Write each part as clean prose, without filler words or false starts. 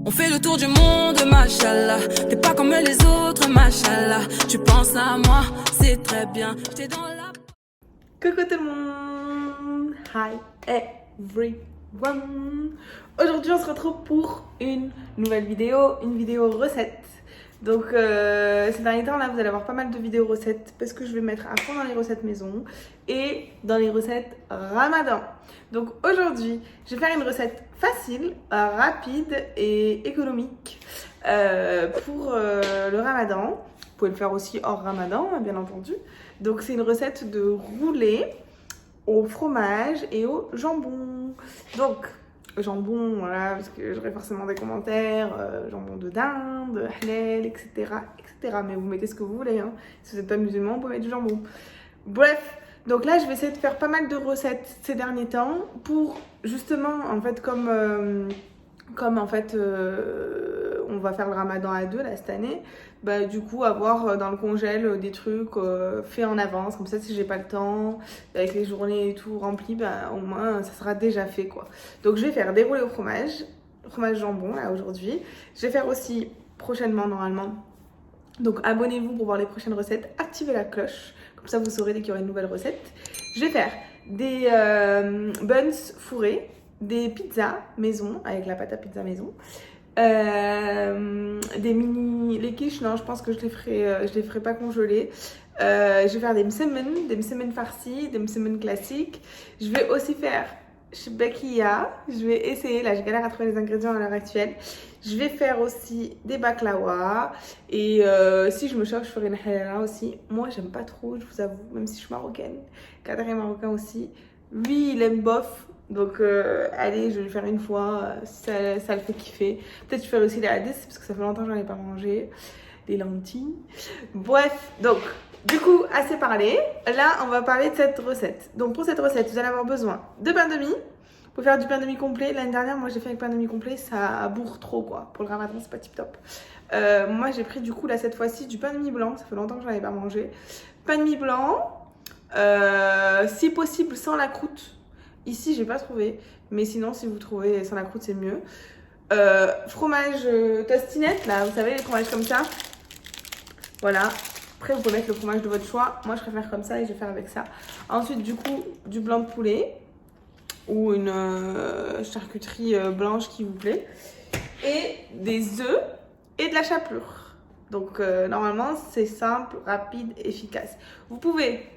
On fait le tour du monde, machallah. T'es pas comme les autres, machallah. Tu penses à moi, c'est très bien. J'étais dans la... Coucou tout le monde. Hi everyone. Aujourd'hui on se retrouve pour une nouvelle vidéo, une vidéo recette. Donc ces derniers temps là vous allez avoir pas mal de vidéos recettes parce que je vais mettre à fond dans les recettes maison et dans les recettes ramadan. Donc aujourd'hui je vais faire une recette facile, rapide et économique pour le ramadan. Vous pouvez le faire aussi hors ramadan bien entendu. Donc c'est une recette de roulé au fromage et au jambon. Donc jambon, voilà, parce que j'aurai forcément des commentaires, jambon de dinde, halal, etc., etc. Mais vous mettez ce que vous voulez, hein. Si vous n'êtes pas musulman, vous pouvez mettre du jambon. Bref, donc là, je vais essayer de faire pas mal de recettes ces derniers temps pour justement, en fait, comme en fait, on va faire le ramadan à deux là cette année, bah du coup avoir dans le congèle des trucs faits en avance, comme ça si j'ai pas le temps, avec les journées et tout remplies, bah au moins ça sera déjà fait quoi. Donc je vais faire des roulés au fromage jambon là aujourd'hui. Je vais faire aussi prochainement normalement. Donc abonnez-vous pour voir les prochaines recettes, activez la cloche, comme ça vous saurez dès qu'il y aura une nouvelle recette. Je vais faire des buns fourrés, des pizzas maison avec la pâte à pizza maison, des les quiches, non je pense que je les ferai pas congeler. Je vais faire des msemen farcis, des msemen classiques. Je vais aussi faire shbekia, je vais essayer, là je galère à trouver les ingrédients à l'heure actuelle. Je vais faire aussi des baklawa et si je me chauffe je ferai une halala aussi. Moi j'aime pas trop, je vous avoue, même si je suis marocaine. Kader est marocain aussi, lui il aime bof. Donc allez, je vais le faire une fois, ça le fait kiffer. Peut-être je ferai aussi les hadiths parce que ça fait longtemps que j'en ai pas mangé. Les lentilles. Bref, donc du coup, assez parlé. Là, on va parler de cette recette. Donc pour cette recette, vous allez avoir besoin de pain de mie. Pour faire du pain de mie complet, l'année dernière, moi j'ai fait avec pain de mie complet, ça bourre trop quoi. Pour le ramadan, c'est pas tip top. Moi j'ai pris du coup là cette fois-ci du pain de mie blanc, ça fait longtemps que j'en avais pas mangé. Pain de mie blanc, si possible sans la croûte. Ici, j'ai pas trouvé, mais sinon, si vous trouvez sans la croûte, c'est mieux. Fromage tostinette, là, vous savez, les fromages comme ça. Voilà. Après, vous pouvez mettre le fromage de votre choix. Moi, je préfère comme ça et je vais faire avec ça. Ensuite, du coup, du blanc de poulet ou une charcuterie blanche qui vous plaît. Et des œufs et de la chapelure. Donc, normalement, c'est simple, rapide, efficace. Vous pouvez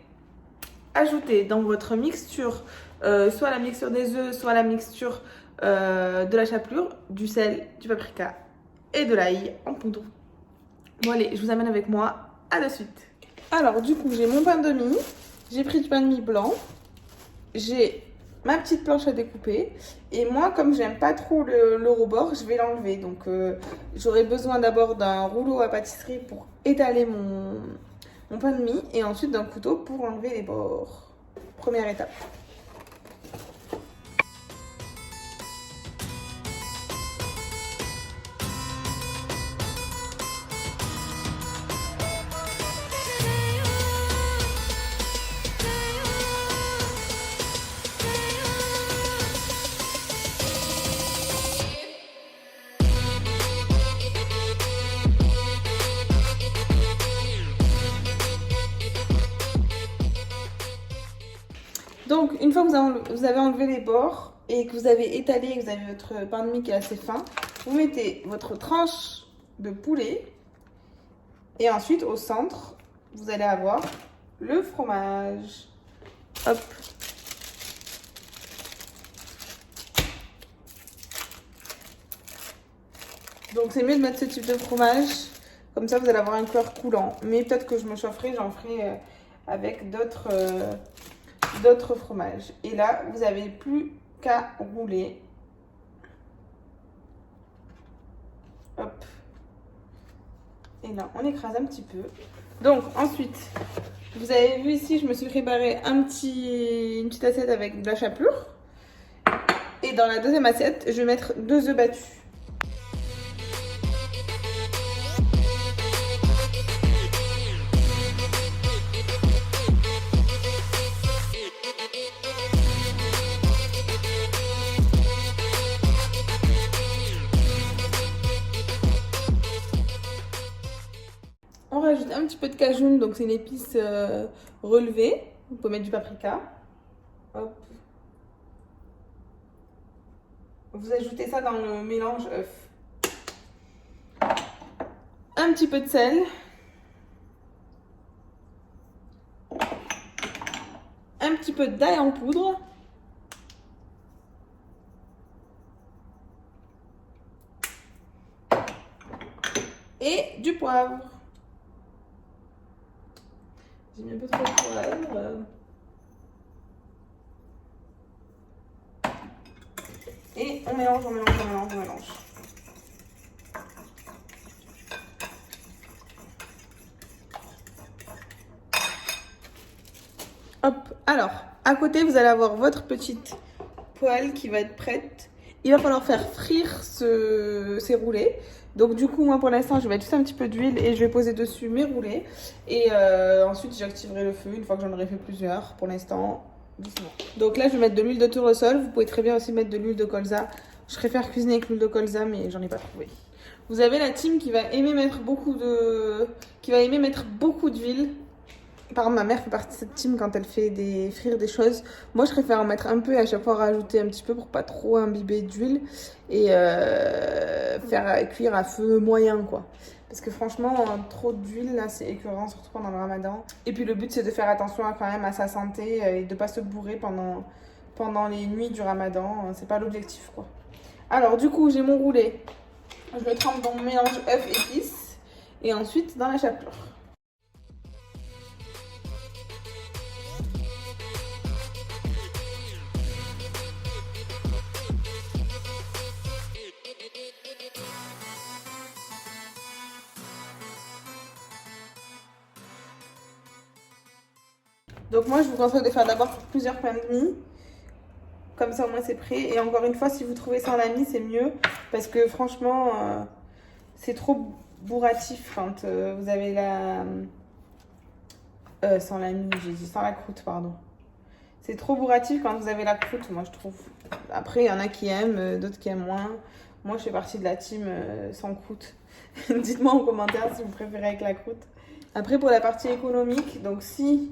ajouter dans votre mixture soit la mixture des œufs, soit la mixture de la chapelure, du sel, du paprika et de l'ail en poudre. Bon allez, je vous amène avec moi, à de suite. Alors du coup, j'ai mon pain de mie, j'ai pris du pain de mie blanc, j'ai ma petite planche à découper et moi comme j'aime pas trop le rebord, je vais l'enlever. Donc j'aurai besoin d'abord d'un rouleau à pâtisserie pour étaler mon pain de mie et ensuite d'un couteau pour enlever les bords. Première étape. Donc, une fois que vous avez enlevé les bords et que vous avez étalé et que vous avez votre pain de mie qui est assez fin, vous mettez votre tranche de poulet et ensuite au centre, vous allez avoir le fromage. Hop. Donc, c'est mieux de mettre ce type de fromage. Comme ça, vous allez avoir un cœur coulant. Mais peut-être que je me chaufferai, j'en ferai avec d'autres fromages. Et là, vous n'avez plus qu'à rouler. Hop. Et là, on écrase un petit peu. Donc, ensuite, vous avez vu ici, je me suis préparé une petite assiette avec de la chapelure. Et dans la deuxième assiette, je vais mettre 2 œufs battus. rajoute un petit peu de cajun, donc c'est une épice relevée. Vous pouvez mettre du paprika. Hop. Vous ajoutez ça dans le mélange œuf. Un petit peu de sel. Un petit peu d'ail en poudre. Et du poivre. J'ai mis un peu trop de poivre. Et on mélange, on mélange, on mélange, on mélange. Hop, alors, à côté, vous allez avoir votre petite poêle qui va être prête. Il va falloir faire frire ces roulés. Donc du coup, moi pour l'instant, je vais mettre juste un petit peu d'huile et je vais poser dessus mes roulés. Et ensuite, j'activerai le feu une fois que j'en aurai fait plusieurs. Pour l'instant, doucement. Donc là, je vais mettre de l'huile de tournesol. Vous pouvez très bien aussi mettre de l'huile de colza. Je préfère cuisiner avec l'huile de colza, mais j'en ai pas trouvé. Vous avez la team qui va aimer mettre beaucoup d'huile. Par exemple, ma mère fait partie de cette team quand elle fait frire des choses. Moi, je préfère en mettre un peu et à chaque fois rajouter un petit peu pour pas trop imbiber d'huile et faire cuire à feu moyen, quoi. Parce que franchement, trop d'huile, là, c'est écœurant, surtout pendant le ramadan. Et puis le but, c'est de faire attention quand même à sa santé et de pas se bourrer pendant les nuits du ramadan. C'est pas l'objectif, quoi. Alors, du coup, j'ai mon roulé. Je le trempe dans mon mélange œuf épices et ensuite dans la chapelure. Donc moi, je vous conseille de faire d'abord plusieurs pains de mie. Comme ça, au moins, c'est prêt. Et encore une fois, si vous trouvez sans la mie, c'est mieux. Parce que franchement, c'est trop bourratif quand vous avez la... sans la mie, j'ai dit sans la croûte, pardon. C'est trop bourratif quand vous avez la croûte, moi, je trouve. Après, il y en a qui aiment, d'autres qui aiment moins. Moi, je fais partie de la team sans croûte. Dites-moi en commentaire si vous préférez avec la croûte. Après, pour la partie économique, donc si...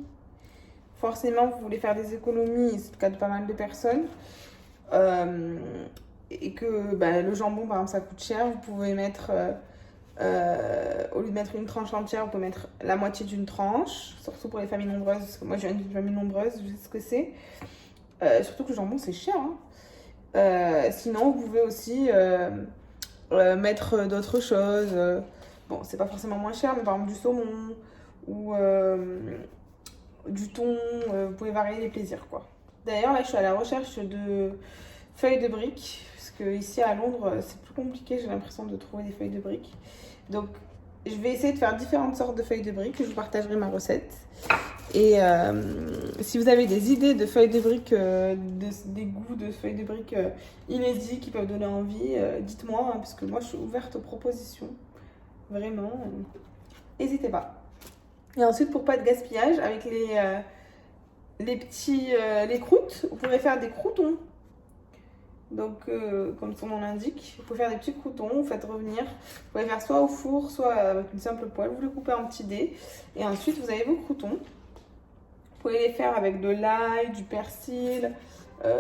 forcément, vous voulez faire des économies, c'est le cas de pas mal de personnes. Et que le jambon, par exemple, ça coûte cher. Vous pouvez mettre, au lieu de mettre une tranche entière, vous pouvez mettre la moitié d'une tranche. Surtout pour les familles nombreuses, parce que moi, je viens d'une famille nombreuse, je sais ce que c'est. Surtout que le jambon, c'est cher. Hein. Sinon, vous pouvez aussi mettre d'autres choses. Bon, c'est pas forcément moins cher, mais par exemple du saumon ou... du thon, vous pouvez varier les plaisirs, quoi. D'ailleurs, là, je suis à la recherche de feuilles de briques, parce que ici à Londres, c'est plus compliqué, j'ai l'impression de trouver des feuilles de briques. Donc, je vais essayer de faire différentes sortes de feuilles de briques, je vous partagerai ma recette. Et si vous avez des idées de feuilles de briques, des goûts de feuilles de briques inédits qui peuvent donner envie, dites-moi, hein, parce que moi, je suis ouverte aux propositions. Vraiment, n'hésitez pas. Et ensuite, pour pas de gaspillage, avec les croûtes, vous pourrez faire des croûtons. Donc, comme son nom l'indique, vous pouvez faire des petits croûtons, vous faites revenir. Vous pouvez faire soit au four, soit avec une simple poêle. Vous les coupez en petits dés. Et ensuite, vous avez vos croûtons. Vous pouvez les faire avec de l'ail, du persil.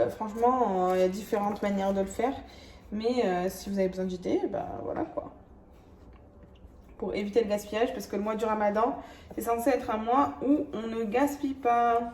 Franchement, il y a différentes manières de le faire. Mais si vous avez besoin d'idées, voilà quoi. Pour éviter le gaspillage, parce que le mois du Ramadan, c'est censé être un mois où on ne gaspille pas.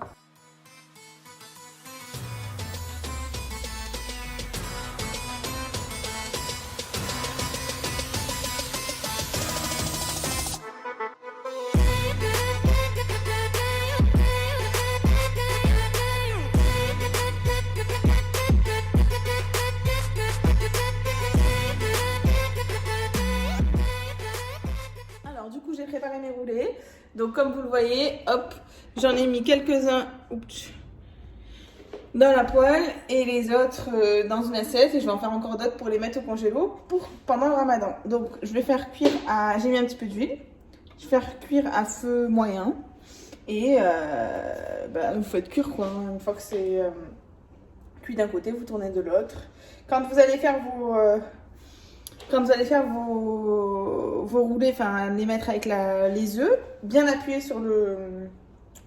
J'ai préparé mes roulés. Donc comme vous le voyez, hop, j'en ai mis quelques-uns dans la poêle et les autres dans une assiette. Et je vais en faire encore d'autres pour les mettre au congélo pendant le ramadan. Donc je vais faire cuire j'ai mis un petit peu d'huile. Je vais faire cuire à feu moyen. Et vous faites cuire quoi. Une fois que c'est cuit d'un côté, vous tournez de l'autre. Quand vous allez faire vos vos roulés, enfin les mettre avec les œufs, bien appuyer sur le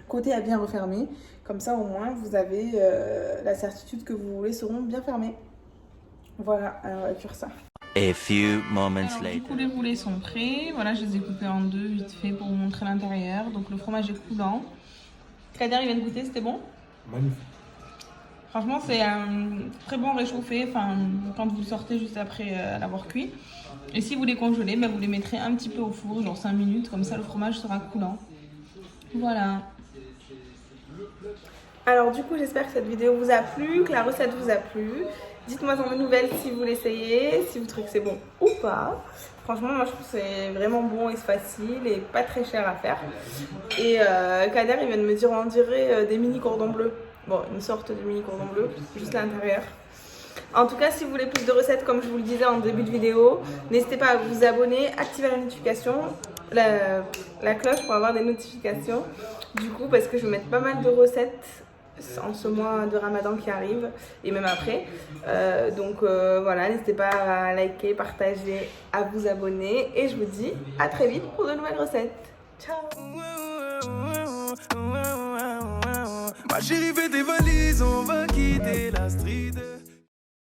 côté à bien refermer. Comme ça, au moins, vous avez la certitude que vos roulés seront bien fermés. Voilà, alors on va cuire ça. A few moments Alors, later. du coup, les roulés sont prêts. Voilà, je les ai coupés en deux vite fait pour vous montrer l'intérieur. Donc le fromage est coulant. Kader, il vient de goûter, c'était bon? Magnifique. Franchement, c'est très bon réchauffé, enfin, quand vous le sortez juste après l'avoir cuit. Et si vous les congelez, ben, vous les mettrez un petit peu au four, genre 5 minutes, comme ça le fromage sera coulant. Voilà. Alors du coup, j'espère que cette vidéo vous a plu, que la recette vous a plu. Dites-moi dans les nouvelles si vous l'essayez, si vous trouvez que c'est bon ou pas. Franchement, moi je trouve que c'est vraiment bon et c'est facile et pas très cher à faire. Et Kader, il vient de me dire, on dirait des mini cordons bleus. Bon, une sorte de mini cordon bleu, juste l'intérieur. En tout cas, si vous voulez plus de recettes, comme je vous le disais en début de vidéo, n'hésitez pas à vous abonner, activer la notification, la cloche pour avoir des notifications. Du coup, parce que je vais mettre pas mal de recettes en ce mois de Ramadan qui arrive et même après. Donc voilà, n'hésitez pas à liker, partager, à vous abonner. Et je vous dis à très vite pour de nouvelles recettes. Ciao! Ma chérie, fais tes valises, on va quitter la street.